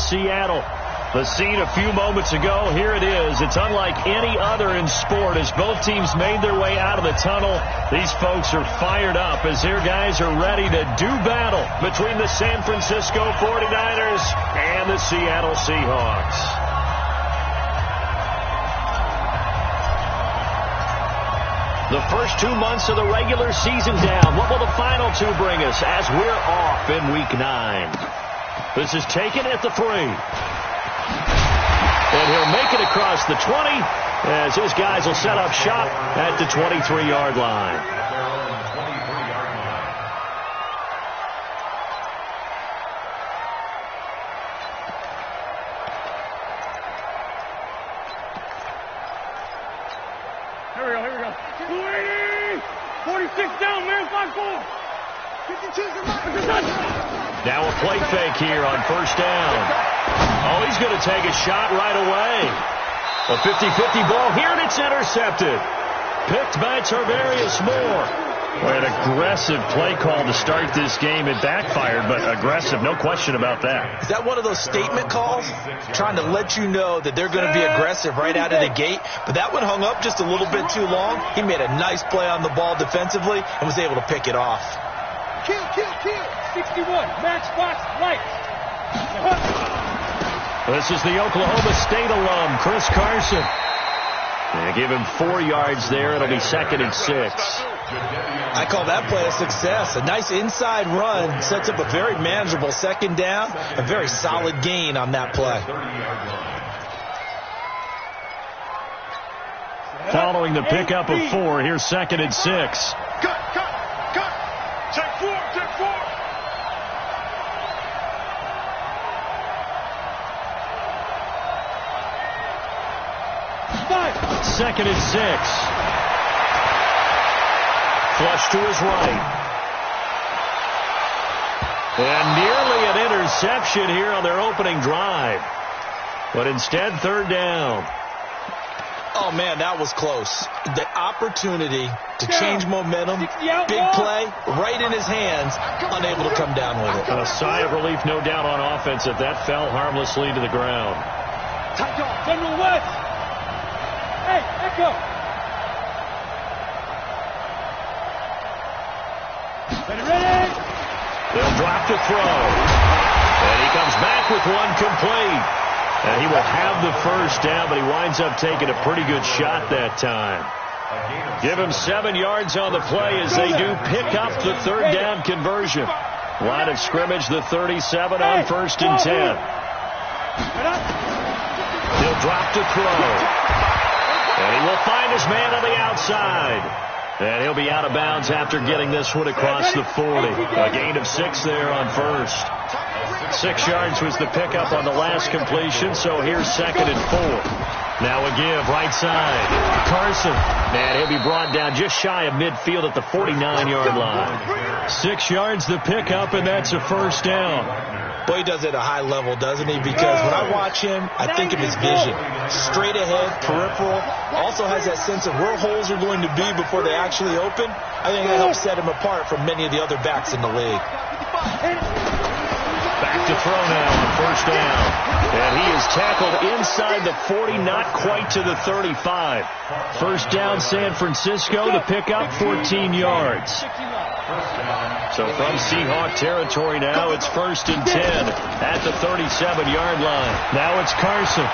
Seattle. The scene a few moments ago, here it is. It's unlike any other in sport. As both teams made their way out of the tunnel, these folks are fired up as their guys are ready to do battle between the San Francisco 49ers and the Seattle Seahawks. The first 2 months of the regular season down. What will the final two bring us as we're off in Week 9? This is taken at the 3. And he'll make it across the 20 as his guys will set up shop at the 23-yard line. Here we go. 280! 46 down, man, 5-4. 52. Now a play fake here on first down. Oh, he's going to take a shot right away. A 50-50 ball here, and it's intercepted. Picked by Tarvarius Moore. Well, an aggressive play call to start this game. It backfired, but aggressive, no question about that. Is that one of those statement calls? Trying to let you know that they're going to be aggressive right out of the gate. But that one hung up just a little bit too long. He made a nice play on the ball defensively and was able to pick it off. Kill. 61, match box, right. This is the Oklahoma State alum, Chris Carson. They give him 4 yards there. It'll be 2nd and 6. I call that play a success. A nice inside run sets up a very manageable 2nd down. A very solid gain on that play. Following the pickup of 4, here's 2nd and 6. Cut. Check 4. 2nd and 6. Flush to his right. And nearly an interception here on their opening drive. But instead, 3rd down. Oh, man, that was close. The opportunity to change momentum, big play, right in his hands, unable to come down with it. A sigh of relief, no doubt, on offense that fell harmlessly to the ground. Tight dog, General West. Hey, Echo. Ready? They'll drop to throw. And he comes back with one complete. And he will have the first down, but he winds up taking a pretty good shot that time. Give him 7 yards on the play as they do pick up the 3rd down conversion. Line of scrimmage, the 37 on 1st and 10. He'll drop to throw. And he will find his man on the outside. And he'll be out of bounds after getting this one across the 40. A gain of 6 there on 1st. 6 yards was the pickup on the last completion, so here's 2nd and 4. Now a give, right side. Carson. And he'll be brought down just shy of midfield at the 49-yard line. 6 yards the pickup, and that's a first down. Boy, he does it at a high level, doesn't he? Because when I watch him, I think of his vision. Straight ahead, peripheral. Also has that sense of where holes are going to be before they actually open. I think that helps set him apart from many of the other backs in the league. Back to throw now on first down. And he is tackled inside the 40, not quite to the 35. First down, San Francisco. The pickup, 14 yards. So from Seahawk territory now, it's 1st and 10 at the 37-yard line. Now it's Carson.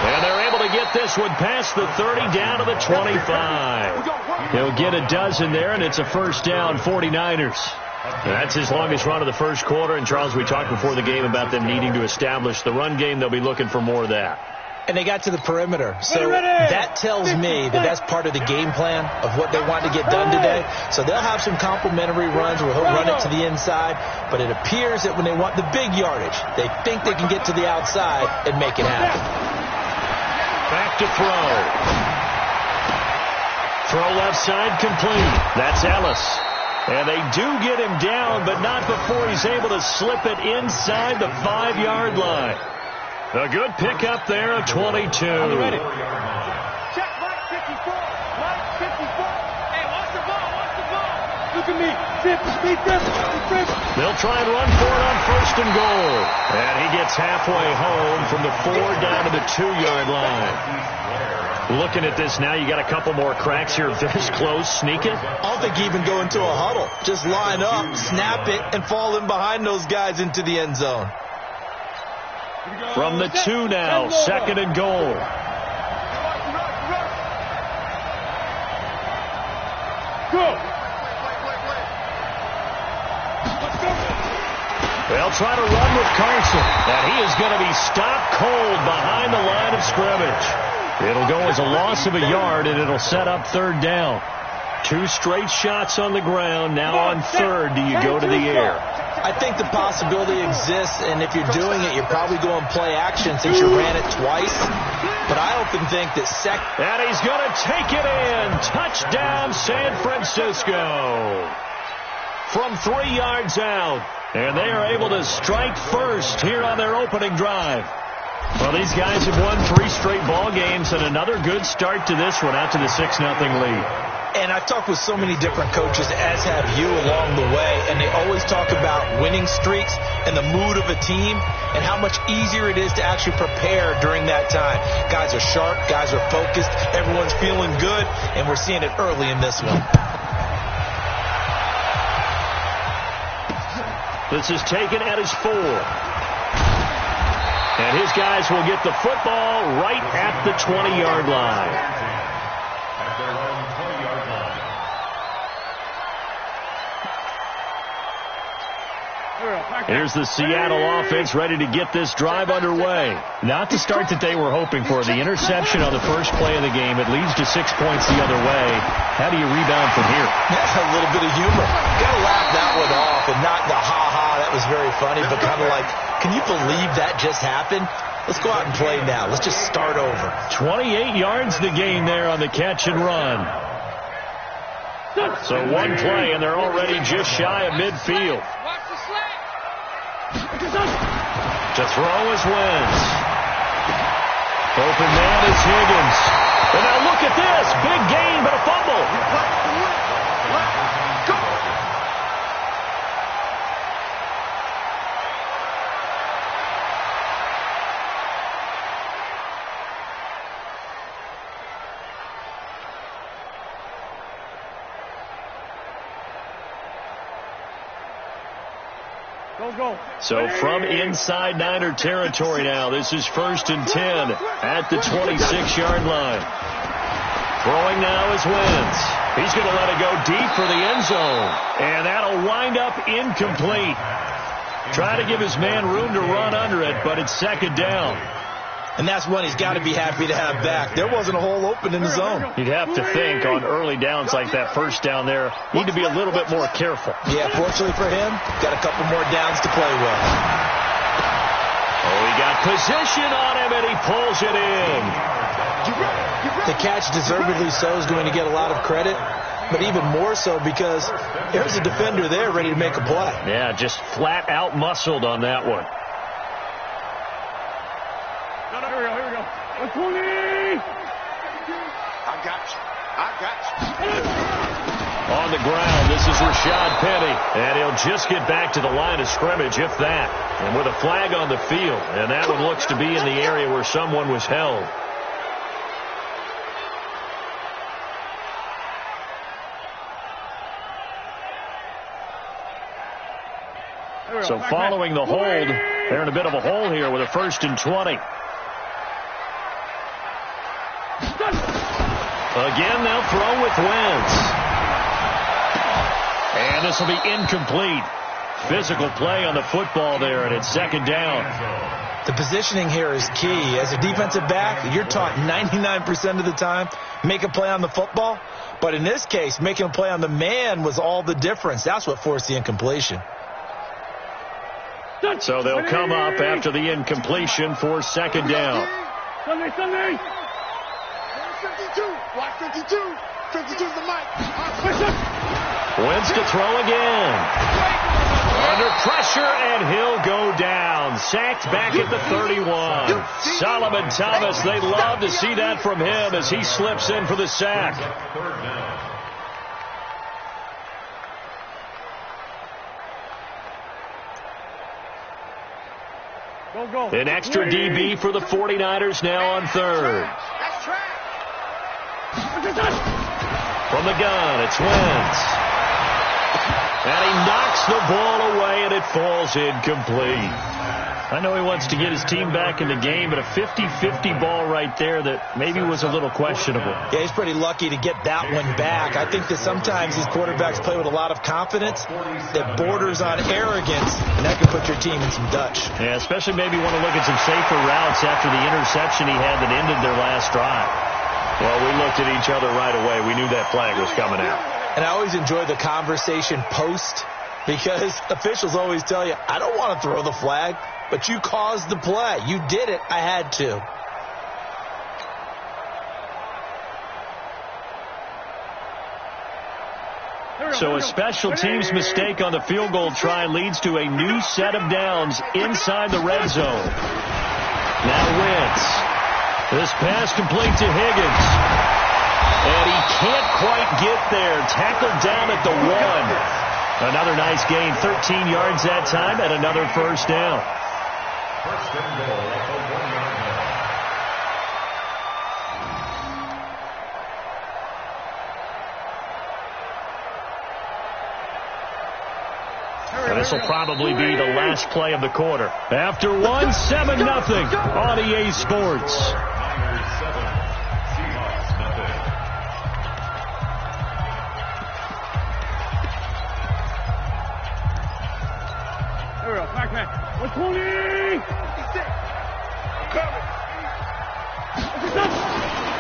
And they're able to get this one past the 30 down to the 25. He'll get a dozen there, and it's a first down, 49ers. That's his longest run of the first quarter. And, Charles, we talked before the game about them needing to establish the run game. They'll be looking for more of that. And they got to the perimeter. So that tells me that that's part of the game plan of what they want to get done today. So they'll have some complementary runs where he'll run it to the inside. But it appears that when they want the big yardage, they think they can get to the outside and make it happen. Back to throw. Throw left side complete. That's Ellis. And they do get him down, but not before he's able to slip it inside the 5-yard line. A good pickup there of 22. Check right 54. Right 54. Hey, watch the ball. Look at me. Zip. They'll try and run for it on 1st and goal. gets halfway home from the 4 down to the 2-yard line. Looking at this now, you got a couple more cracks here. This close, sneak it. I don't think even go into a huddle. Just line up, snap it, and fall in behind those guys into the end zone. From the 2 now, 2nd and goal. They'll try to run with Carson, and he is going to be stopped cold behind the line of scrimmage. It'll go as a loss of a yard, and it'll set up 3rd down. 2 straight shots on the ground. Now on 3rd, do you go to the air? I think the possibility exists, and if you're doing it, you're probably going play action since you ran it twice. But I often think that And he's going to take it in. Touchdown, San Francisco. From 3 yards out. And they are able to strike first here on their opening drive. Well, these guys have won 3 straight ball games, and another good start to this one out to the 6-0 lead. And I've talked with so many different coaches, as have you, along the way, and they always talk about winning streaks and the mood of a team and how much easier it is to actually prepare during that time. Guys are sharp, guys are focused, everyone's feeling good, and we're seeing it early in this one. This is taken at his 4. And his guys will get the football right at the 20-yard line. Here's the Seattle offense ready to get this drive underway. Not the start that they were hoping for. The interception on the first play of the game. It leads to 6 points the other way. How do you rebound from here? Yeah, a little bit of humor. Got to laugh that one off, and not the ha-ha, that was very funny, but kind of like, can you believe that just happened? Let's go out and play now. Let's just start over. 28 yards the gain there on the catch and run. So 1 play, and they're already just shy of midfield. To throw is Wentz. Open man is Higgins. And now look at this. Big gain, but a fumble. So from inside Niner territory now, this is 1st and 10 at the 26-yard line. Throwing now is Wentz. He's going to let it go deep for the end zone. And that'll wind up incomplete. Try to give his man room to run under it, but it's 2nd down. And that's one he's got to be happy to have back. There wasn't a hole open in the zone. You'd have to think on early downs like that, 1st down there, need to be a little bit more careful. Yeah, fortunately for him, got a couple more downs to play with. Oh, he got position on him, and he pulls it in. The catch, deservedly so, is going to get a lot of credit, but even more so because there's a defender there ready to make a play. Yeah, just flat out muscled on that one. I got you. On the ground, this is Rashad Penny, and he'll just get back to the line of scrimmage, if that. And with a flag on the field, and that one looks to be in the area where someone was held. So following the hold, they're in a bit of a hole here with a 1st and 20. Again, they'll throw with Wentz. And this will be incomplete. Physical play on the football there, and it's 2nd down. The positioning here is key. As a defensive back, you're taught 99% of the time, make a play on the football. But in this case, making a play on the man was all the difference. That's what forced the incompletion. So they'll come up after the incompletion for 2nd down. Sunday. 52. Watch 52. 52's the mic. Wentz to throw again. Under pressure, and he'll go down. Sacked back at the 31. Solomon Thomas, they'd love to see that from him as he slips in for the sack. An extra DB for the 49ers now on third. From the gun, it's Wentz. And he knocks the ball away, and it falls incomplete. I know he wants to get his team back in the game, but a 50-50 ball right there that maybe was a little questionable. Yeah, he's pretty lucky to get that one back. I think that sometimes these quarterbacks play with a lot of confidence that borders on arrogance, and that can put your team in some Dutch. Yeah, especially maybe want to look at some safer routes after the interception he had that ended their last drive. Well, we looked at each other right away. We knew that flag was coming out. And I always enjoy the conversation post because officials always tell you, I don't want to throw the flag, but you caused the play. You did it. I had to. So a special teams mistake on the field goal try leads to a new set of downs inside the red zone. Now Wentz. This pass complete to Higgins. And he can't quite get there. Tackled down at the 1. Another nice gain. 13 yards that time and another first down. First and goal at the 1-yard line. And this will probably be the last play of the quarter. After 1, 7-0 on EA Sports.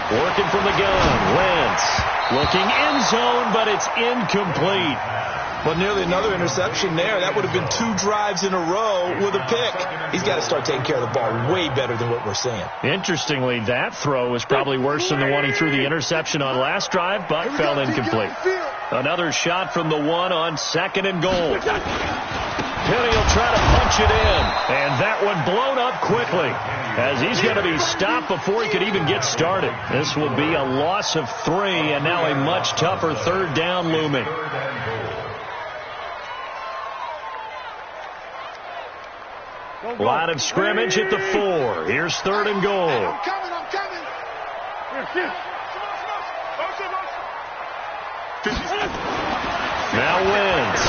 Working from the gun, Wentz looking end zone, but it's incomplete. Well, nearly another interception there. That would have been 2 drives in a row with a pick. He's got to start taking care of the ball way better than what we're seeing. Interestingly, that throw was probably worse than the one he threw the interception on last drive, but fell incomplete. Another shot from the 1 on 2nd and goal. Penny will try to punch it in, and that one blown up quickly as he's going to be stopped before he could even get started. This will be a loss of 3, and now a much tougher 3rd down looming. Line of scrimmage at the 4. Here's 3rd and goal. I'm coming. Now Wentz.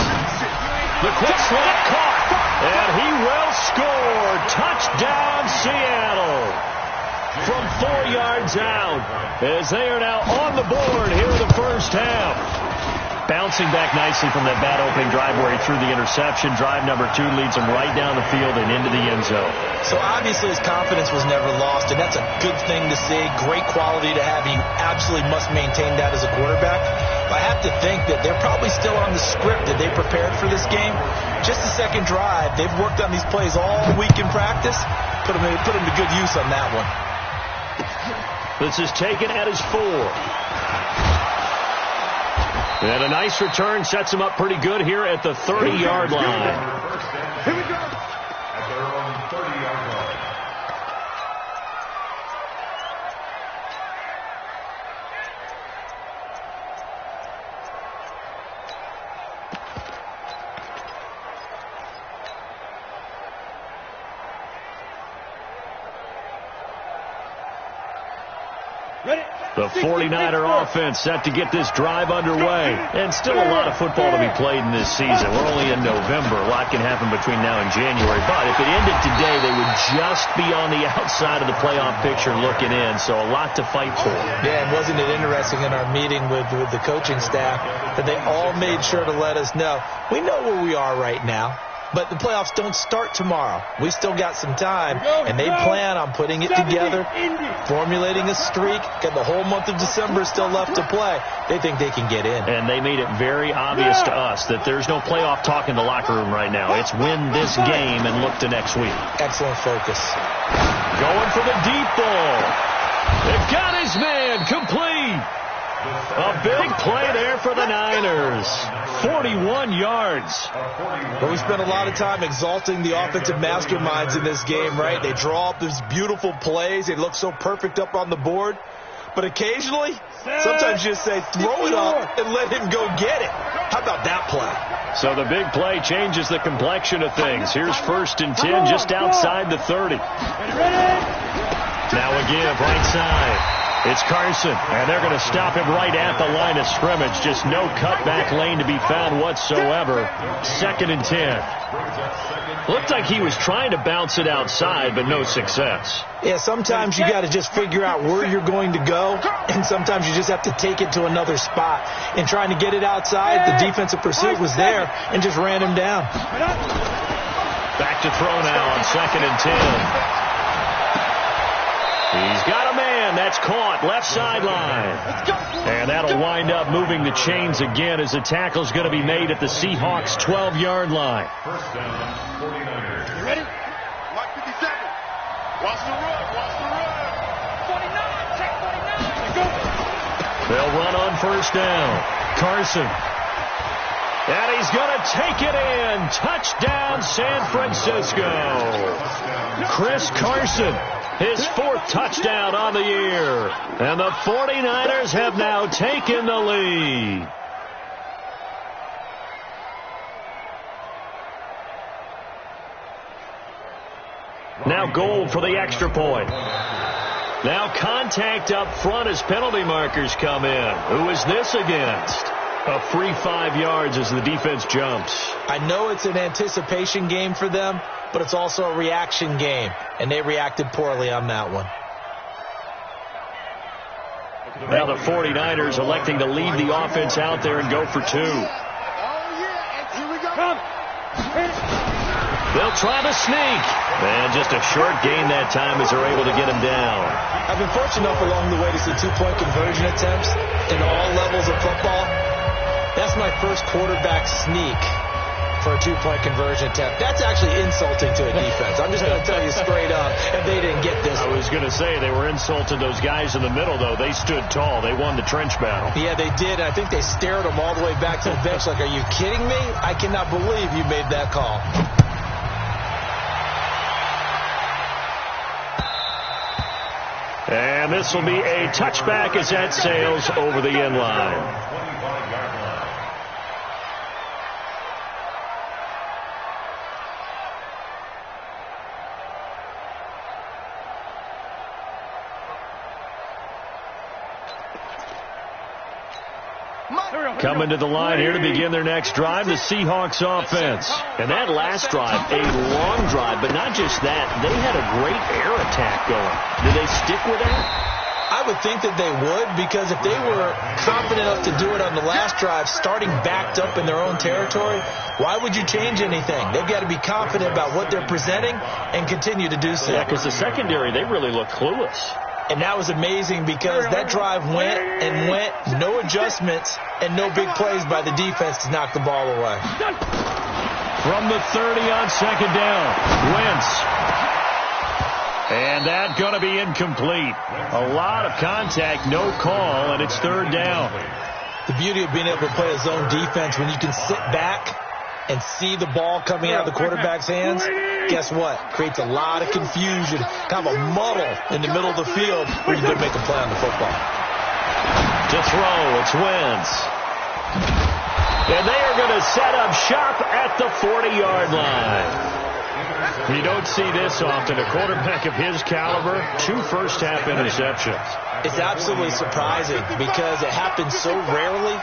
The quick slot caught, and he will score. Touchdown, Seattle. From 4 yards out, as they are now on the board here in the first half. Bouncing back nicely from that bad opening drive where he threw the interception. Drive number 2 leads him right down the field and into the end zone. So obviously his confidence was never lost, and that's a good thing to see. Great quality to have. He absolutely must maintain that as a quarterback. But I have to think that they're probably still on the script that they prepared for this game. Just the second drive. They've worked on these plays all week in practice. Put him to good use on that one. This is taken at his 4. And a nice return sets him up pretty good here at the 30-yard line. Here we go. At their own 30-yard line. The 49er offense set to get this drive underway. And still a lot of football to be played in this season. We're only in November. A lot can happen between now and January. But if it ended today, they would just be on the outside of the playoff picture looking in. So a lot to fight for. Yeah, and wasn't it interesting in our meeting with the coaching staff that they all made sure to let us know, we know where we are right now. But the playoffs don't start tomorrow. We still got some time, and they plan on putting it together, formulating a streak. Got the whole month of December still left to play. They think they can get in. And they made it very obvious to us that there's no playoff talk in the locker room right now. It's win this game and look to next week. Excellent focus. Going for the deep ball. They've got his man complete. A big play there for the Niners. 41 yards. But we spent a lot of time exalting the offensive masterminds in this game, right? They draw up these beautiful plays. They look so perfect up on the board. But occasionally, sometimes you just say, throw it up and let him go get it. How about that play? So the big play changes the complexion of things. Here's 1st and 10 just outside the 30. Now a give right side. It's Carson, and they're going to stop him right at the line of scrimmage. Just no cutback lane to be found whatsoever. 2nd and 10. Looked like he was trying to bounce it outside, but no success. Yeah, sometimes you got to just figure out where you're going to go, and sometimes you just have to take it to another spot. And trying to get it outside, the defensive pursuit was there and just ran him down. Back to throw now on 2nd and 10. He's got a man. That's caught. Left sideline. And that'll wind up moving the chains again as the tackle's going to be made at the Seahawks' 12-yard line. First down, 49ers. You ready? Mark 57. Watch the run. Watch the run. 49. Check 49. Go. They'll run on 1st down. Carson. And he's going to take it in. Touchdown, San Francisco. Chris Carson. His 4th touchdown on the year. And the 49ers have now taken the lead. Now Gold for the extra point. Now contact up front as penalty markers come in. Who is this against? A free 5 yards as the defense jumps. I know it's an anticipation game for them, but it's also a reaction game, and they reacted poorly on that one. Now the 49ers electing to lead the offense out there and go for 2. They'll try to sneak. And just a short gain that time as they're able to get him down. I've been fortunate enough along the way to see 2-point conversion attempts in all levels of football. That's my first quarterback sneak for a 2-point conversion attempt. That's actually insulting to a defense. I'm just going to tell you straight up, if they didn't get this. I was going to say they were insulting those guys in the middle, though. They stood tall. They won the trench battle. Yeah, they did. I think they stared them all the way back to the bench like, are you kidding me? I cannot believe you made that call. And this will be a touchback as that sails over the end line. Coming to the line here to begin their next drive, the Seahawks offense. And that last drive, a long drive, but not just that. They had a great air attack going. Did they stick with that? I would think that they would, because if they were confident enough to do it on the last drive, starting backed up in their own territory, why would you change anything? They've got to be confident about what they're presenting and continue to do so. Yeah, because the secondary, they really look clueless. And that was amazing because that drive went and went, no adjustments, and no big plays by the defense to knock the ball away. From the 30 on 2nd down, Wentz. And that's going to be incomplete. A lot of contact, no call, and it's 3rd down. The beauty of being able to play a zone defense when you can sit back and see the ball coming out of the quarterback's hands, guess what? Creates a lot of confusion, kind of a muddle in the middle of the field where you don't make a play on the football. To throw, it's Wentz. And they are going to set up shop at the 40-yard line. You don't see this often. A quarterback of his caliber, 2 first-half interceptions. It's absolutely surprising because it happens so rarely.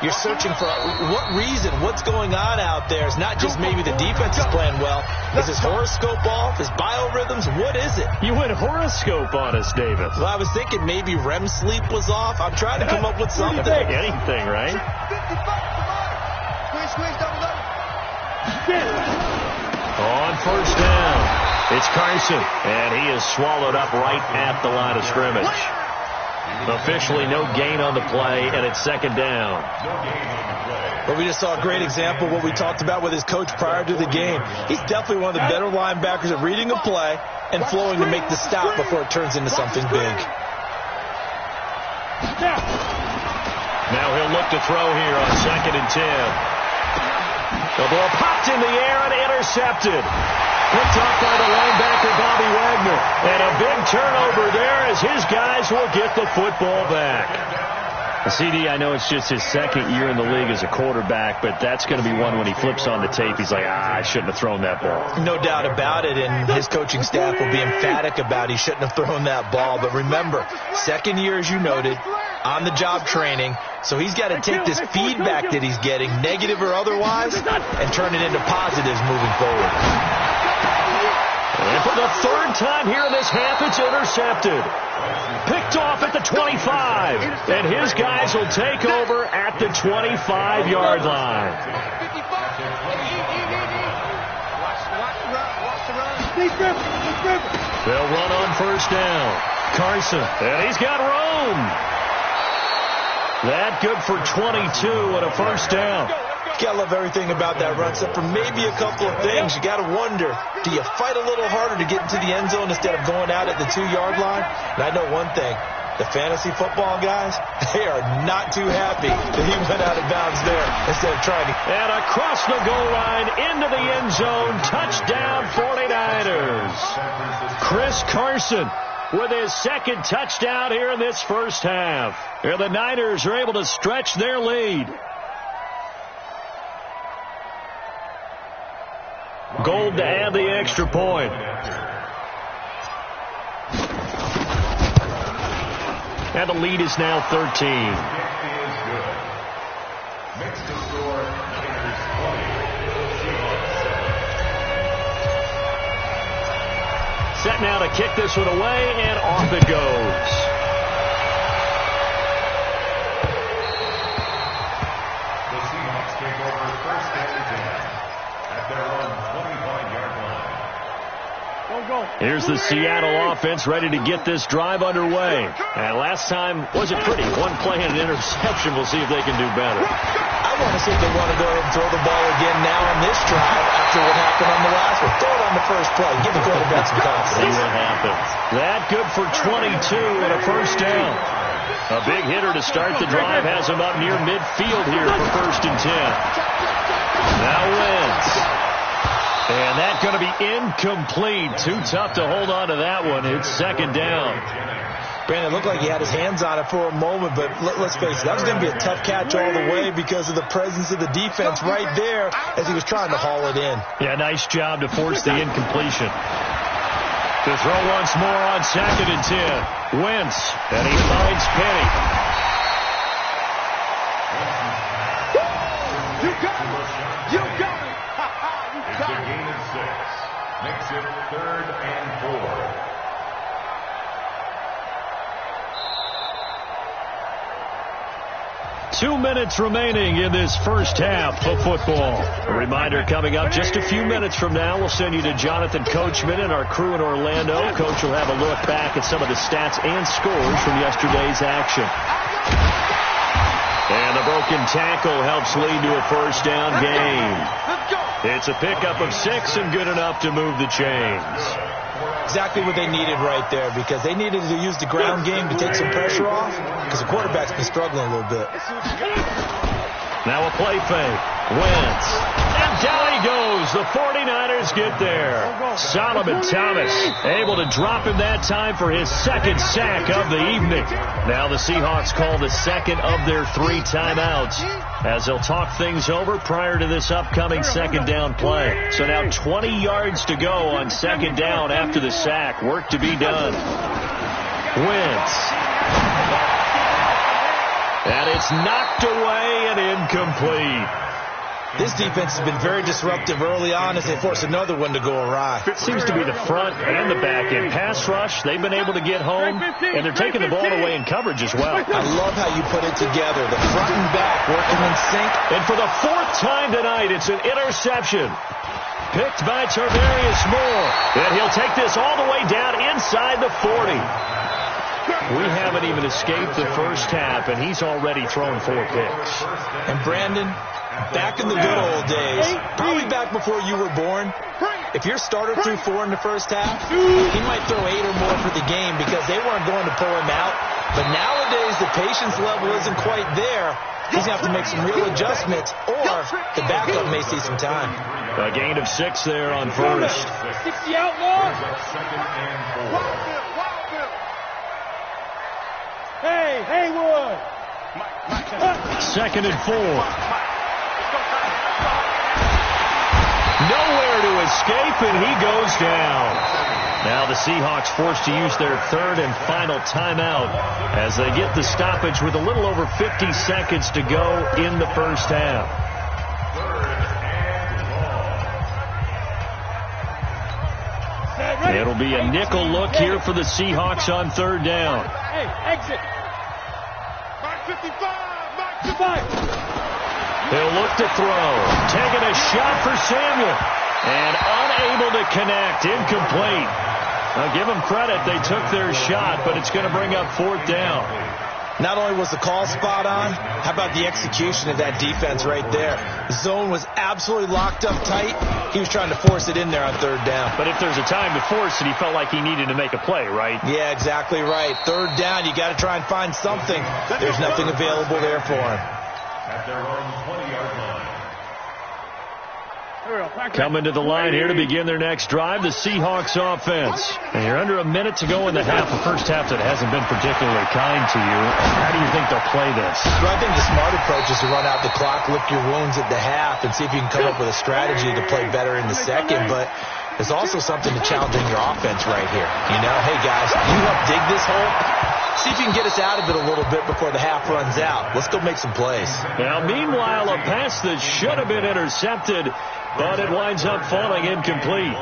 You're searching for what reason, what's going on out there. It's not just maybe the defense is playing well. Is his horoscope off? His biorhythms? What is it? You went horoscope on us, David. Well, I was thinking maybe REM sleep was off. I'm trying to come up with something. Anything, right? On 1st down, it's Carson, and he is swallowed up right at the line of scrimmage. Officially no gain on the play, and it's 2nd down. Well, we just saw a great example of what we talked about with his coach prior to the game. He's definitely one of the better linebackers at reading a play and flowing to make the stop before it turns into something big. Now he'll look to throw here on 2nd and 10. The ball popped in the air and intercepted. Picked off by the linebacker, Bobby Wagner. And a big turnover there as his guys Niners will get the football back. CD, I know it's just his second year in the league as a quarterback, but that's going to be one when he flips on the tape, he's like, I shouldn't have thrown that ball. No doubt about it, and his coaching staff will be emphatic about he shouldn't have thrown that ball. But remember, second year, as you noted, on-the-job training, so he's got to take this feedback that he's getting, negative or otherwise, and turn it into positives moving forward. And for the third time here in this half, it's intercepted. Picked off at the 25. And his guys will take over at the 25-yard line. They'll run on first down. Carson, and he's got room. That good for 22 and a first down. You gotta love everything about that run, except for maybe a couple of things. You gotta wonder, do you fight a little harder to get into the end zone instead of going out at the 2-yard line? And I know one thing, the fantasy football guys, they are not too happy that he went out of bounds there instead of trying to. And across the goal line, into the end zone, touchdown 49ers. Chris Carson with his second touchdown here in this first half. And the Niners are able to stretch their lead. Gold to add the extra point. And the lead is now 13. Makes the score Niners 20. Set now to kick this one away, and off it goes. The Seahawks take over first and 10 at their own 25-yard line. Here's the Seattle offense ready to get this drive underway. And last time wasn't pretty. One play and an interception. We'll see if they can do better. I want to see if they want to go ahead and throw the ball again now on this drive after what happened on the last one. Throw it on the first play. Give the quarterback some confidence. See what happens. That good for 22 and a first down. A big hitter to start the drive has him up near midfield here for first and 10. Now Wentz. And that's going to be incomplete. Too tough to hold on to that one. It's second down. Brandon, it looked like he had his hands on it for a moment, but let's face it, that was going to be a tough catch all the way because of the presence of the defense right there as he was trying to haul it in. Yeah, nice job to force the incompletion. To throw once more on second and 10. Wentz, and he finds Penny. You got it. You got it. It's a gain of 6. Makes it 3rd and 4. Two minutes remaining in this first half of football. A reminder coming up just a few minutes from now. We'll send you to Jonathan Coachman and our crew in Orlando. Coach will have a look back at some of the stats and scores from yesterday's action. And the broken tackle helps lead to a first down gain. It's a pickup of 6 and good enough to move the chains. Exactly what they needed right there because they needed to use the ground game to take some pressure off because the quarterback's been struggling a little bit. Now a play fake. Wentz. And down he goes. The 49ers get there. Solomon Thomas able to drop him that time for his second sack of the evening. Now the Seahawks call the second of their 3 timeouts as they'll talk things over prior to this upcoming second down play. So now 20 yards to go on second down after the sack. Work to be done. Wentz. And it's knocked away and incomplete. This defense has been very disruptive early on as they force another one to go awry. It seems to be the front and the back end. Pass rush, they've been able to get home, and they're taking the ball away in coverage as well. I love how you put it together. The front and back working in sync. And for the 4th time tonight, it's an interception. Picked by Tarvarius Moore. And he'll take this all the way down inside the 40. We haven't even escaped the first half, and he's already thrown 4 picks. And Brandon, back in the good old days, probably back before you were born, if your starter threw 4 in the first half, he might throw 8 or more for the game because they weren't going to pull him out. But nowadays, the patience level isn't quite there. He's going to have to make some real adjustments, or the backup may see some time. A gain of 6 there on first. 60 outlaws. Hey, Haywood. 2nd and 4. Nowhere to escape, and he goes down. Now the Seahawks forced to use their 3rd and final timeout as they get the stoppage with a little over 50 seconds to go in the first half. It'll be a nickel look here for the Seahawks on 3rd down. Hey, exit. Mark 55. He'll look to throw. Taking a shot for Samuel. And unable to connect. Incomplete. Now give them credit. They took their shot, but it's going to bring up 4th down. Not only was the call spot on, how about the execution of that defense right there? The zone was absolutely locked up tight. He was trying to force it in there on 3rd down. But if there's a time to force it, he felt like he needed to make a play, right? Yeah, exactly right. 3rd down, you got to try and find something. There's nothing available there for him. At their own 20-yard line. Coming to the line here to begin their next drive, the Seahawks offense. And you're under a minute to go in the half. The first half that hasn't been particularly kind to you. How do you think they'll play this? Well, I think the smart approach is to run out the clock, lick your wounds at the half, and see if you can come up with a strategy to play better in the second. But there's also something to challenging your offense right here. You know, hey, guys, you help dig this hole. See if you can get us out of it a little bit before the half runs out. Let's go make some plays. Now, meanwhile, a pass that should have been intercepted, but it winds up falling incomplete.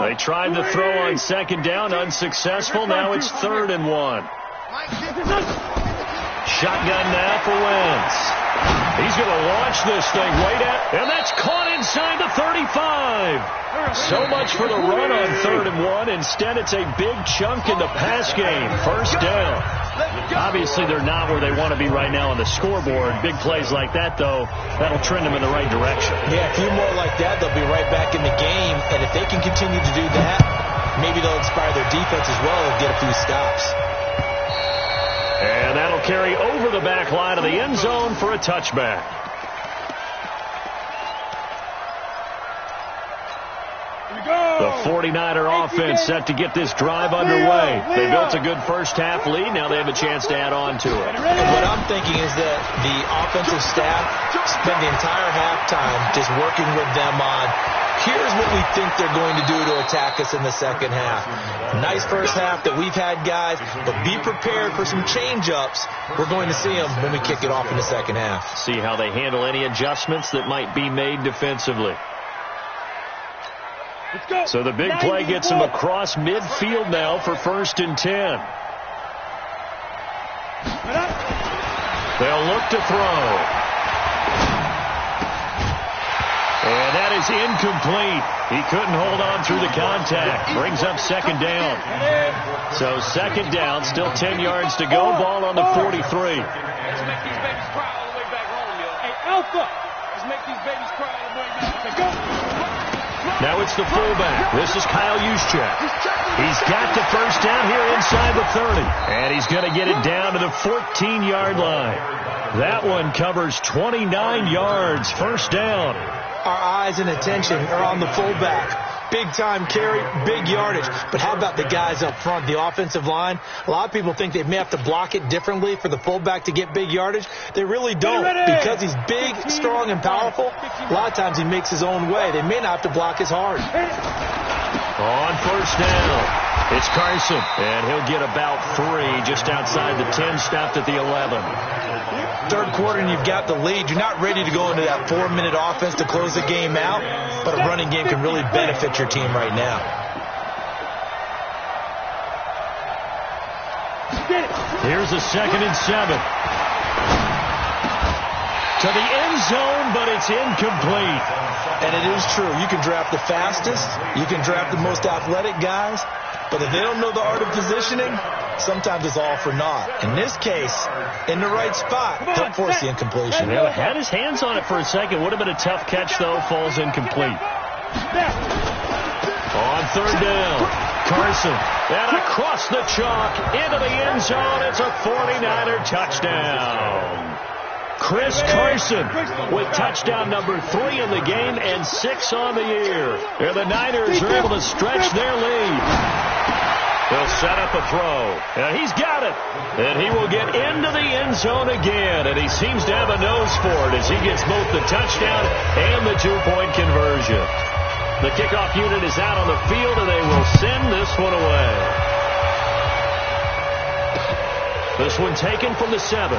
They tried to throw on 2nd down, unsuccessful. Now it's 3rd and 1. Shotgun now for Wentz. He's going to launch this thing right at, and that's caught inside the 35. So much for the run on 3rd and 1. Instead, it's a big chunk in the pass game. 1st down. Obviously, they're not where they want to be right now on the scoreboard. Big plays like that, though, that'll trend them in the right direction. Yeah, a few more like that, they'll be right back in the game. And if they can continue to do that, maybe they'll inspire their defense as well and get a few stops. And that'll carry over the back line of the end zone for a touchback. The 49er offense set to get this drive underway. They built a good first half lead. Now they have a chance to add on to it. And what I'm thinking is that the offensive staff spent the entire halftime just working with them on, here's what we think they're going to do to attack us in the second half. Nice first half that we've had, guys, but be prepared for some change-ups. We're going to see them when we kick it off in the second half. See how they handle any adjustments that might be made defensively. So the big play gets them across midfield now for 1st and 10. They'll look to throw. And that is incomplete. He couldn't hold on through the contact. Brings up 2nd down. So 2nd down, still 10 yards to go. Ball on the 43. Let's make these babies cry all the way back home, yo. Hey, Alpha, let's make these babies cry all the way back. Let's go. Now it's the fullback. This is Kyle Juszczyk. He's got the 1st down here inside the 30. And he's going to get it down to the 14-yard line. That one covers 29 yards. 1st down. Our eyes and attention are on the fullback. Big time carry, big yardage. But how about the guys up front, the offensive line? A lot of people think they may have to block it differently for the fullback to get big yardage. They really don't. Because he's big, strong, and powerful, a lot of times he makes his own way. They may not have to block as hard. On 1st down, it's Carson. And he'll get about 3 just outside the 10, stopped at the 11. 3rd quarter and you've got the lead. You're not ready to go into that 4-minute offense to close the game out, but a running game can really benefit your team right now. Here's a 2nd and 7. To the end zone, but it's incomplete. And it is true. You can draft the fastest. You can draft the most athletic guys. But if they don't know the art of positioning, sometimes it's all for naught. In this case, in the right spot, he'll force the incompletion. Yeah, had his hands on it for a second. Would have been a tough catch, though. Falls incomplete. On 3rd down, Carson. And across the chalk, into the end zone. It's a 49er touchdown. Chris Carson with touchdown number 3 in the game and 6 on the year. And the Niners are able to stretch their lead. He'll set up a throw. And he's got it. And he will get into the end zone again. And he seems to have a nose for it as he gets both the touchdown and the two-point conversion. The kickoff unit is out on the field, and they will send this one away. This one taken from the 7.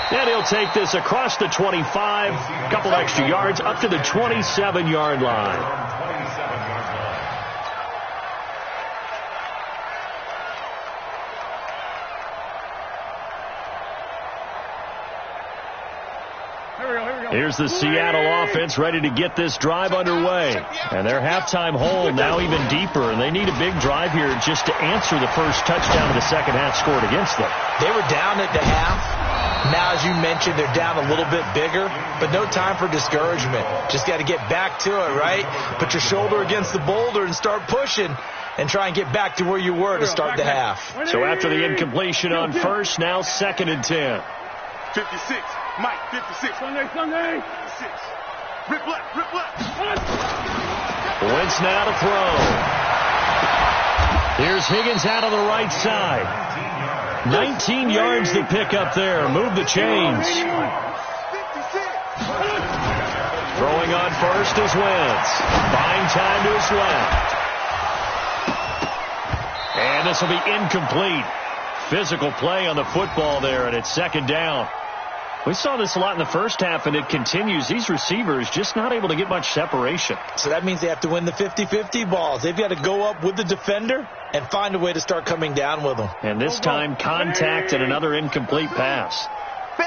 And he'll take this across the 25, a couple extra yards, up to the 27-yard line. Here's the Seattle offense ready to get this drive underway. And their halftime hole now even deeper, and they need a big drive here just to answer the first touchdown of the second half scored against them. They were down at the half. Now, as you mentioned, they're down a little bit bigger, but no time for discouragement. Just got to get back to it, right? Put your shoulder against the boulder and start pushing and try and get back to where you were to start the half. So after the incompletion on first, now 2nd and 10. 56. Mike, 56. Sunday. 56. Rip left. Wentz now to throw. Here's Higgins out on the right side. 19 yards to pick up there. Move the chains. 56. Throwing on first is Wentz. Buying time to his left. And this will be incomplete. Physical play on the football there, and it's 2nd down. We saw this a lot in the first half, and it continues. These receivers just not able to get much separation. So that means they have to win the 50-50 balls. They've got to go up with the defender and find a way to start coming down with them. And this time, contact and another incomplete pass.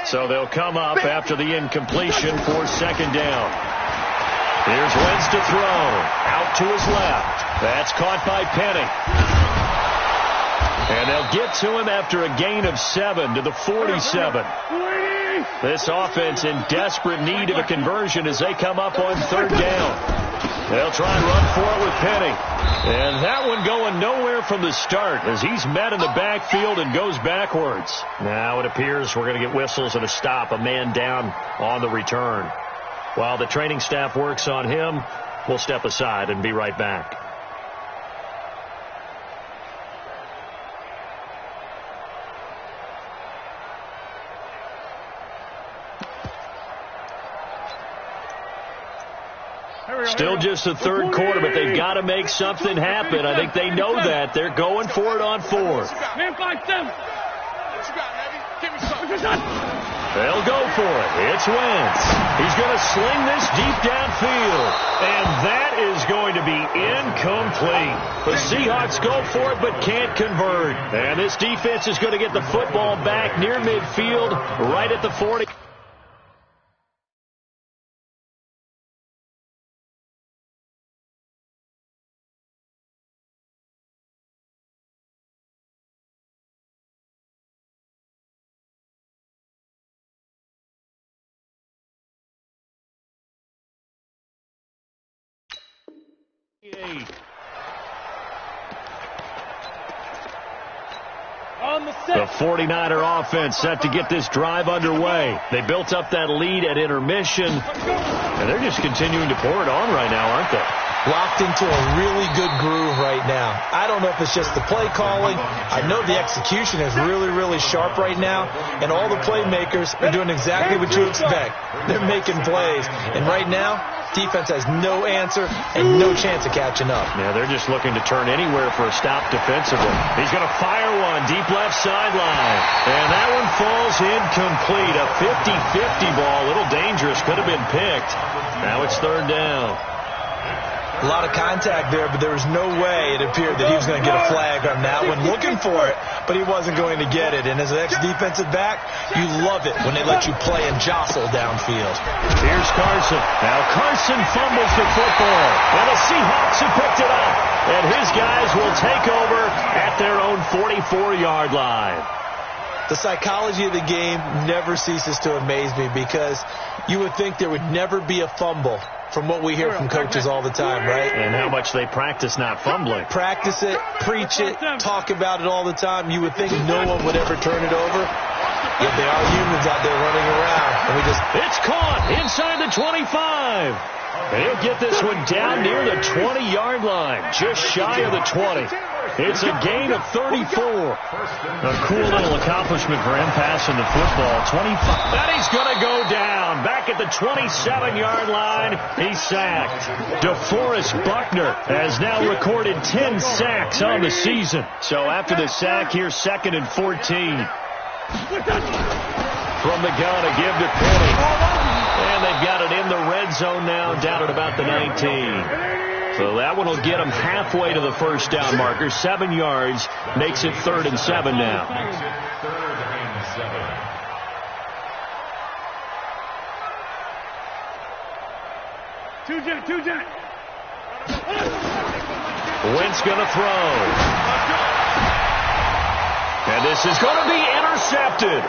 So they'll come up after the incompletion for 2nd down. Here's Wentz to throw. Out to his left. That's caught by Penny. And they'll get to him after a gain of 7 to the 47. This offense in desperate need of a conversion as they come up on 3rd down. They'll try and run for it with Penny. And that one going nowhere from the start as he's met in the backfield and goes backwards. Now it appears we're going to get whistles and a stop, a man down on the return. While the training staff works on him, we'll step aside and be right back. Still just the 3rd quarter, but they've got to make something happen. I think they know that. They're going for it on 4th. They'll go for it. It's Wentz. He's going to sling this deep downfield. And that is going to be incomplete. The Seahawks go for it but can't convert. And this defense is going to get the football back near midfield, right at the 40. The 49er offense set to get this drive underway. They built up that lead at intermission, and they're just continuing to pour it on right now, aren't they? Locked into a really good groove right now. I don't know if it's just the play calling. I know the execution is really, really sharp right now, and all the playmakers are doing exactly what you expect. They're making plays, and right now, defense has no answer and no chance of catching up. Yeah, they're just looking to turn anywhere for a stop defensively. He's going to fire one deep left sideline, and that one falls incomplete. A 50-50 ball, a little dangerous, could have been picked. Now it's 3rd down. A lot of contact there, but there was no way it appeared that he was going to get a flag on that one. Looking for it, but he wasn't going to get it. And as an ex-defensive back, you love it when they let you play and jostle downfield. Here's Carson. Now Carson fumbles the football, and the Seahawks have picked it up. And his guys will take over at their own 44-yard line. The psychology of the game never ceases to amaze me because you would think there would never be a fumble from what we hear from coaches all the time, right? And how much they practice not fumbling. Practice it, preach it, talk about it all the time. You would think no one would ever turn it over. Yet they are humans out there running around. And It's caught inside the 25. And he'll get this one down near the 20-yard line, just shy of the 20. It's a gain of 34. A cool little accomplishment for him passing the football. 25. And he's going to go down. Back at the 27-yard line, he's sacked. DeForest Buckner has now recorded 10 sacks on the season. So after the sack, here's 2nd and 14. From the gun, a give to Penny. And they've got it in the red zone now, down at about the 19. So that one will get them halfway to the first down marker. 7 yards makes it 3rd and 7 now. Makes it 3rd and 7. Two jet. Wentz going to throw. And this is going to be intercepted.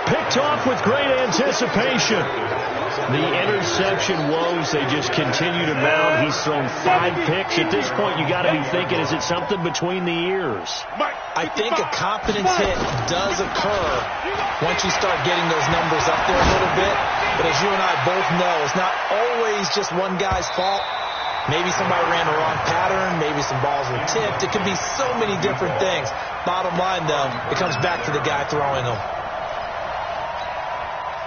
Picked off with great anticipation. The interception woes, they just continue to mount. He's thrown 5 picks. At this point, you got to be thinking, is it something between the ears? I think a confidence hit does occur once you start getting those numbers up there a little bit. But as you and I both know, it's not always just one guy's fault. Maybe somebody ran the wrong pattern. Maybe some balls were tipped. It could be so many different things. Bottom line, though, it comes back to the guy throwing them.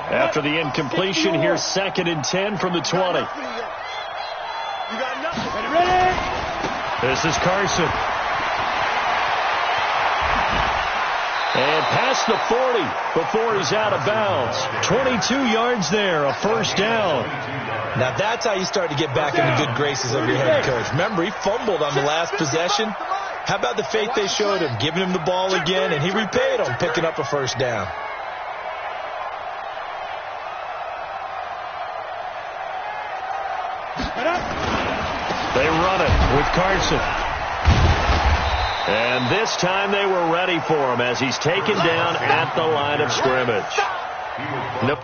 After the incompletion, here's 2nd and 10 from the 20. This is Carson. And past the 40 before he's out of bounds. 22 yards there, a first down. Now that's how you start to get back in the good graces of your head coach. Remember, he fumbled on the last possession. How about the faith they showed him, giving him the ball again, and he repaid them, picking up a first down. They run it with Carson. And this time they were ready for him as he's taken down at the line of scrimmage. Nope.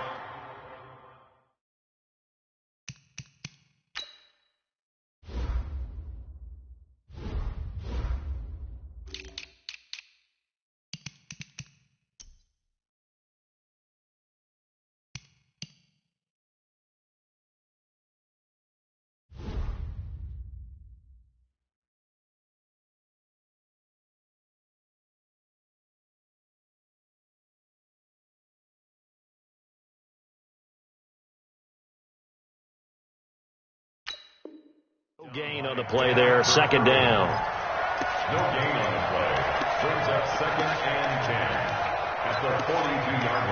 No gain on the play there, 2nd down. No gain on the play. Brings up 2nd and 10 at the 42-yard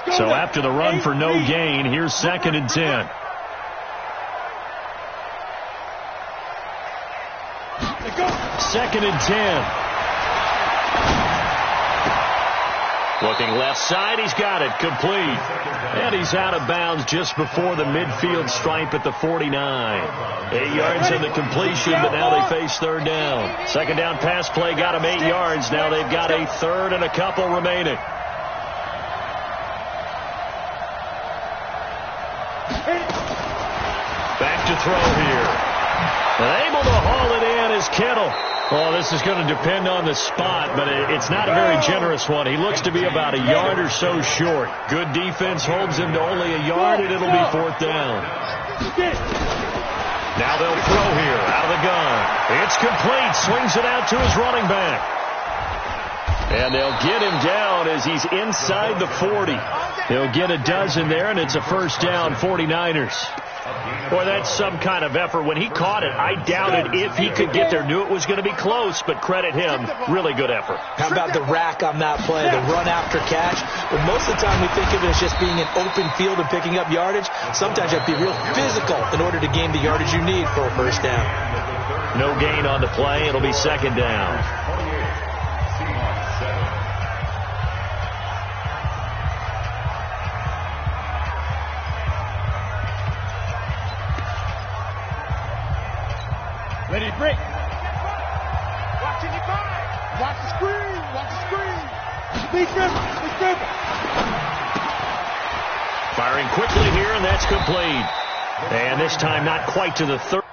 line. So after the run for no gain, here's 2nd and 10. Second and 10. Looking left side, he's got it, complete. And he's out of bounds just before the midfield stripe at the 49. 8 yards on the completion, but now they face 3rd down. 2nd down pass play got him 8 yards. Now they've got a 3rd and a couple remaining. Back to throw here. And able to haul it in is Kittle. Well, this is going to depend on the spot, but it's not a very generous one. He looks to be about a yard or so short. Good defense holds him to only a yard, and it'll be 4th down. Now they'll throw here out of the gun. It's complete. Swings it out to his running back. And they'll get him down as he's inside the 40. They'll get a dozen there, and it's a first down, 49ers. Boy, that's some kind of effort. When he caught it, I doubted if he could get there. Knew it was going to be close, but credit him. Really good effort. How about the rack on that play, the run after catch? But most of the time we think of it as just being an open field and picking up yardage. Sometimes you have to be real physical in order to gain the yardage you need for a first down. No gain on the play. It'll be 2nd down. Ready to break. Watching your back. Watch the screen. Watch the screen. Big river. Big river. Firing quickly here, and that's complete. And this time not quite to the 30.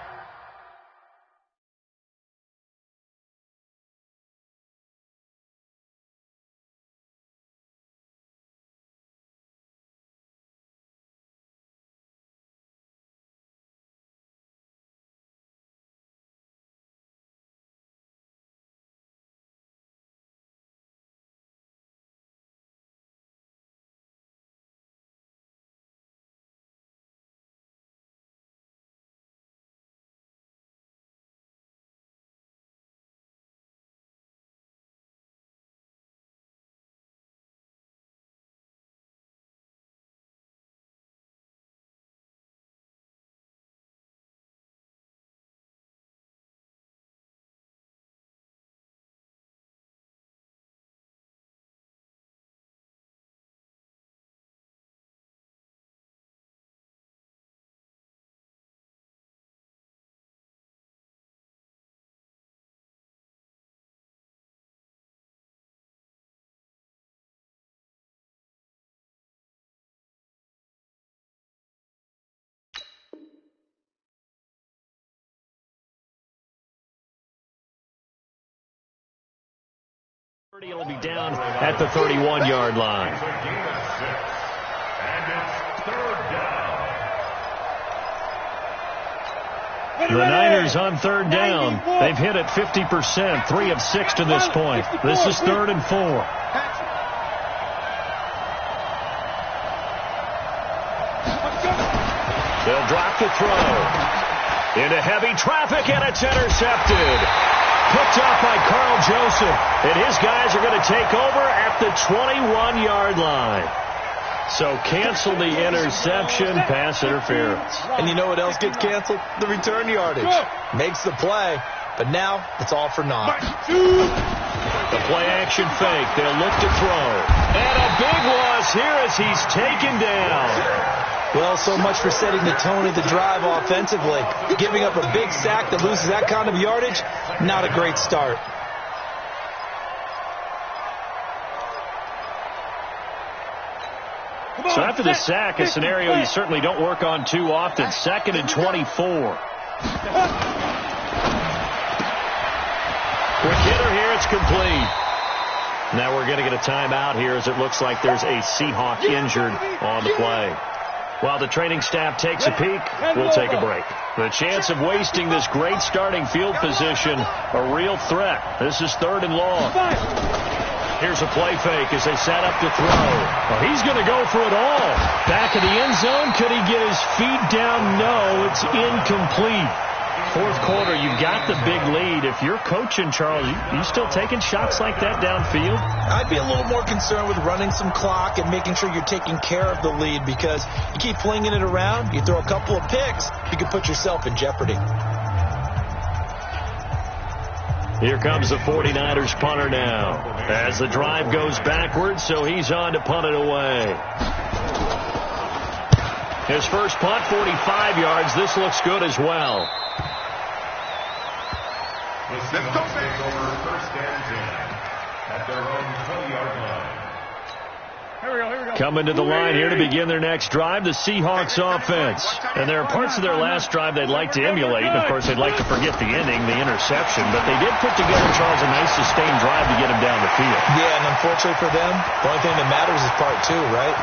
It'll be down at the 31-yard line. It's a gain of 6. And it's third down. The Niners on third down. They've hit it 50%, 3 of 6 to this point. This is 3rd and 4. They'll drop the throw. Into heavy traffic, and it's intercepted. Picked up by Carl Joseph. And his guys are going to take over at the 21-yard line. So cancel the interception, pass interference. And you know what else gets canceled? The return yardage. Makes the play, but now it's all for naught. The play-action fake. They'll look to throw. And a big loss here as he's taken down. Well, so much for setting the tone of the drive offensively. Giving up a big sack that loses that kind of yardage, not a great start. So after the sack, a scenario you certainly don't work on too often. 2nd and 24. Quick hitter here. It's complete. Now we're going to get a timeout here as it looks like there's a Seahawk injured on the play. While the training staff takes a peek, we'll take a break. The chance of wasting this great starting field position, a real threat. This is 3rd and long. Here's a play fake as they set up to throw. Well, he's going to go for it all. Back in the end zone. Could he get his feet down? No, it's incomplete. 4th quarter, you've got the big lead. If you're coaching, Charles, you still taking shots like that downfield? I'd be a little more concerned with running some clock and making sure you're taking care of the lead, because you keep flinging it around, you throw a couple of picks, you can put yourself in jeopardy. Here comes the 49ers punter now as the drive goes backwards, so he's on to punt it away. His first punt, 45 yards. This looks good as well. The Seahawks take over 1st and 10 at their own 20-yard line. Here we go. Coming to the line here to begin their next drive, the Seahawks offense. And there are parts of their last drive they'd like to emulate. And, of course, they'd like to forget the ending, the interception. But they did put together, Charles, a nice sustained drive to get him down the field. Yeah, and unfortunately for them, the only thing that matters is part 2, right?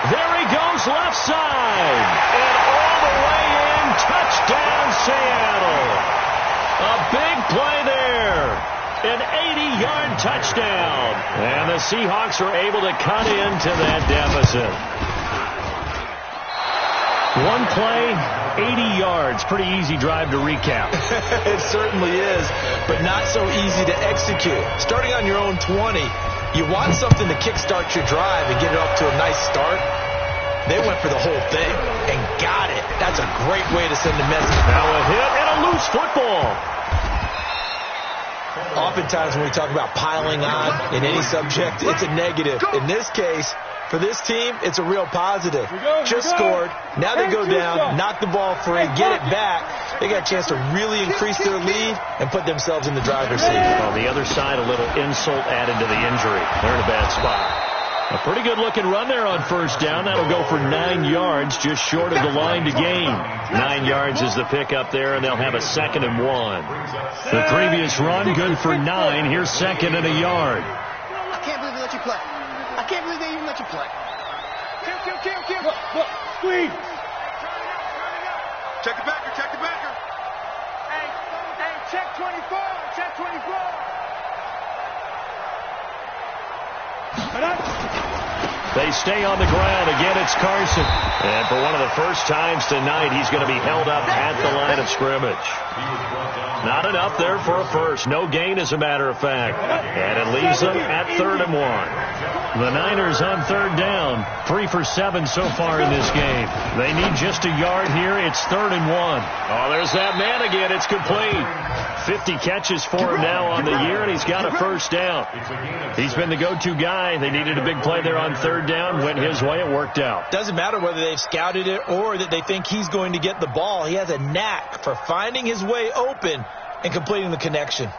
There he goes, left side. And all the way in, touchdown Seattle. A big play there. An 80-yard touchdown. And the Seahawks are able to cut into that deficit. One play, 80 yards. Pretty easy drive to recap. It certainly is, but not so easy to execute. Starting on your own 20, you want something to kickstart your drive and get it off to a nice start. They went for the whole thing and got it. That's a great way to send a message. Now a hit and a loose football. Oftentimes when we talk about piling on in any subject, it's a negative. In this case, for this team, it's a real positive. Just scored. Now they go down, knock the ball free, get it back. They got a chance to really increase their lead and put themselves in the driver's seat. On the other side, a little insult added to the injury. They're in a bad spot. A pretty good-looking run there on 1st down. That'll go for 9 yards, just short of the line to gain. 9 yards is the pickup there, and they'll have a 2nd and 1. The previous run, good for 9. Here's 2nd and a yard. I can't believe they let you play. I can't believe they even let you play. Kill. Look, squeeze. Check the backer, check the backer. Hey, check 24, check 24. They stay on the ground. Again, it's Carson. And for one of the first times tonight, he's going to be held up at the line of scrimmage. Not enough there for a first. No gain, as a matter of fact. And it leaves them at 3rd and 1. The Niners on 3rd down. 3 for 7 so far in this game. They need just a yard here. It's 3rd and 1. Oh, there's that man again. It's complete. 50 catches for him now on the year, and he's got a first down. He's been the go-to guy. They needed a big play there on 3rd down. Went his way. It worked out. Doesn't matter whether they've scouted it or that they think he's going to get the ball. He has a knack for finding his way open and completing the connection.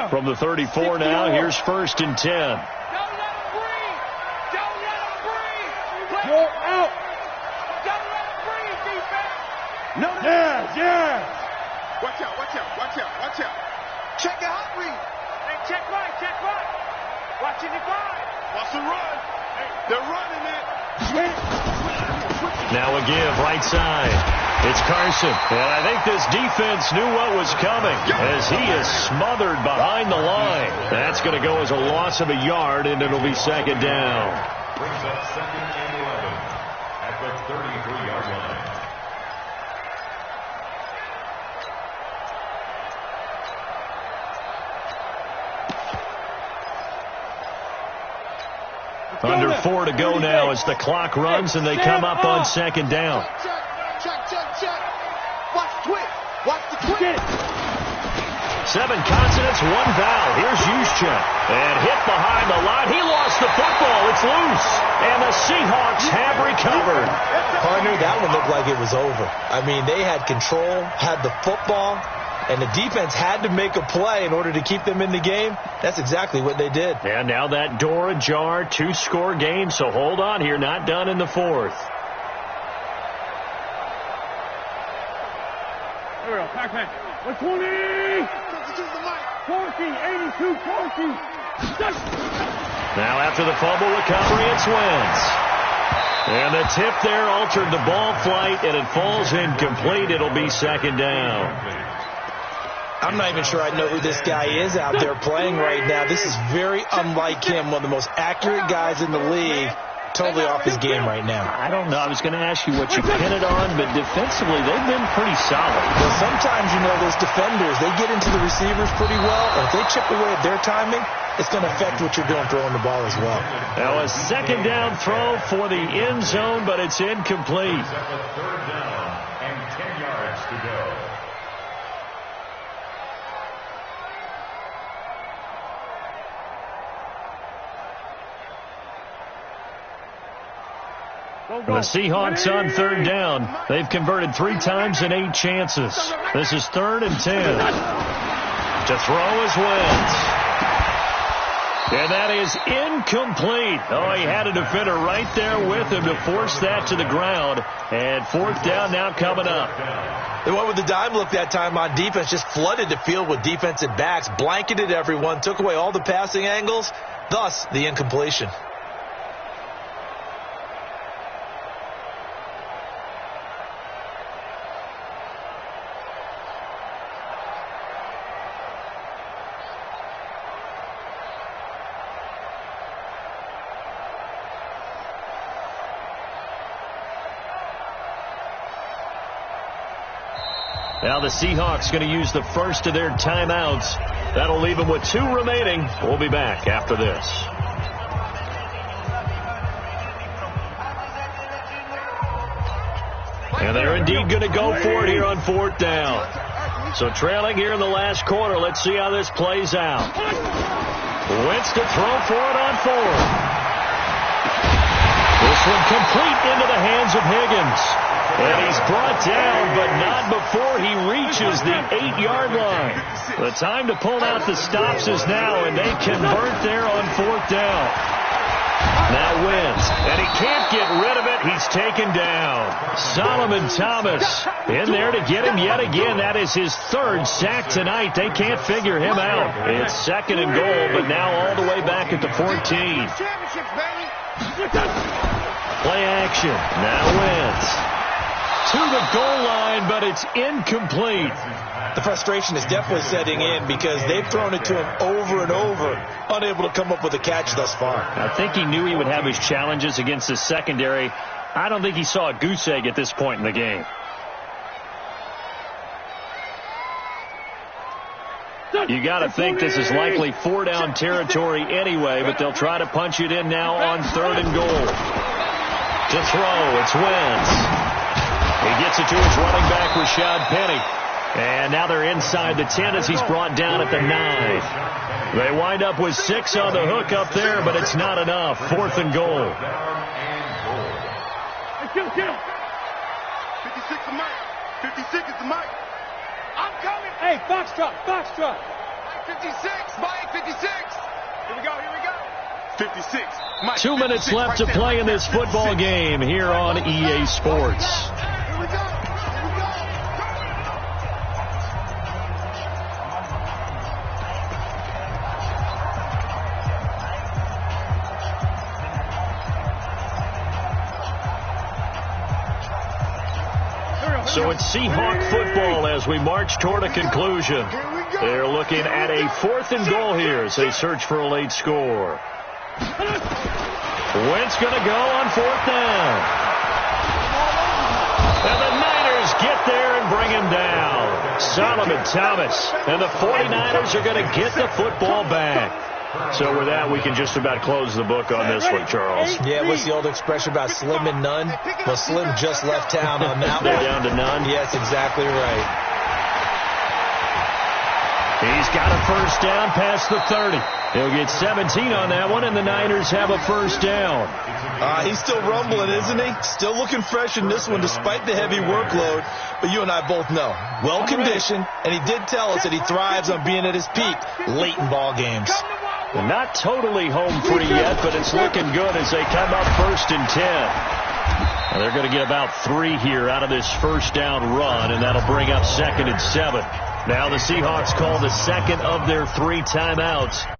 From the 34 now, here's 1st and 10. Don't let him breathe. Don't let him breathe. Go out. Don't let him breathe, defense. No. Yeah. Watch out. Check the hot read. Hey, check right. Watching your guard. Watch the run. They're running it. Now a give right side. It's Carson. And I think this defense knew what was coming as he is smothered behind the line. That's going to go as a loss of a yard, and it'll be second down. Brings up second and 11 at the 33-yard line. Under 4 to go now as the clock runs and they come up on second down. Check. Watch the twist. Watch the twist. 7 consonants, 1 vowel. Here's Juszczyk. And hit behind the line. He lost the football. It's loose. And the Seahawks have recovered. Partner, that one looked like it was over. I mean, they had control, had the football, and the defense had to make a play in order to keep them in the game. That's exactly what they did. And now that door ajar, 2-score game. So hold on here, not done in the 4th. Here we go. Pack. 120. 40. 82. 40. Now after the fumble recovery, it's Wentz. And the tip there altered the ball flight, and it falls incomplete. It'll be second down. I'm not even sure I know who this guy is out there playing right now. This is very unlike him, one of the most accurate guys in the league. Totally off his game right now. I don't know. I was going to ask you what you pin it on, but defensively, they've been pretty solid. Well, sometimes, you know, those defenders, they get into the receivers pretty well, and if they chip away at their timing, it's going to affect what you're doing throwing the ball as well. Now a second down throw for the end zone, but it's incomplete. At the 3rd down and 10 yards to go. The Seahawks on 3rd down. They've converted 3 times in 8 chances. This is 3rd and 10. To throw is Wentz. And that is incomplete. Oh, he had a defender right there with him to force that to the ground. And 4th down now coming up. They went with the dime look that time on defense, just flooded the field with defensive backs, blanketed everyone, took away all the passing angles, thus the incompletion. Now the Seahawks going to use the first of their timeouts. That'll leave them with 2 remaining. We'll be back after this. And they're indeed going to go for it here on 4th down. So trailing here in the last quarter. Let's see how this plays out. Wentz to throw for it on 4th. This one complete into the hands of Higgins. And he's brought down, but not before he reaches the 8-yard line. The time to pull out the stops is now, and they convert there on 4th down. Now Wentz, and he can't get rid of it. He's taken down. Solomon Thomas in there to get him yet again. That is his 3rd sack tonight. They can't figure him out. It's 2nd and goal, but now all the way back at the 14. Play action. Now Wentz to the goal line, but it's incomplete. The frustration is definitely setting in because they've thrown it to him over and over, unable to come up with a catch thus far. I think he knew he would have his challenges against the secondary. I don't think he saw a goose egg at this point in the game. You got to think this is likely 4-down territory anyway, but they'll try to punch it in now on 3rd and goal. To throw, it's Wentz. He gets it to his running back, Rashad Penny. And now they're inside the 10 as he's brought down at the 9. They wind up with 6 on the hook up there, but it's not enough. 4th and goal. 56 is Mike. 56 is the Mike. I'm coming. Hey, Foxtrot. 56, Mike, 56. Here we go. 56. Mike, 2 minutes left to play in this football game here on EA Sports. Here we go. So it's Seahawk football as we march toward a conclusion. They're looking at a 4th and goal here as they search for a late score. Wentz going to go on 4th down. And the Niners get there and bring him down. Solomon Thomas. And the 49ers are going to get the football back. So with that, we can just about close the book on this one, Charles. Yeah, what's the old expression about slim and none? Well, Slim just left town on that one. They're down to none? Yes, exactly right. He's got a 1st down past the 30. He'll get 17 on that one, and the Niners have a 1st down. He's still rumbling, isn't he? Still looking fresh in this one despite the heavy workload. But you and I both know, well-conditioned, and he did tell us that he thrives on being at his peak late in ball games. Not totally home free yet, but it's looking good as they come up 1st and 10. And they're going to get about 3 here out of this 1st down run, and that'll bring up 2nd and 7. Now the Seahawks call the 2nd of their 3 timeouts.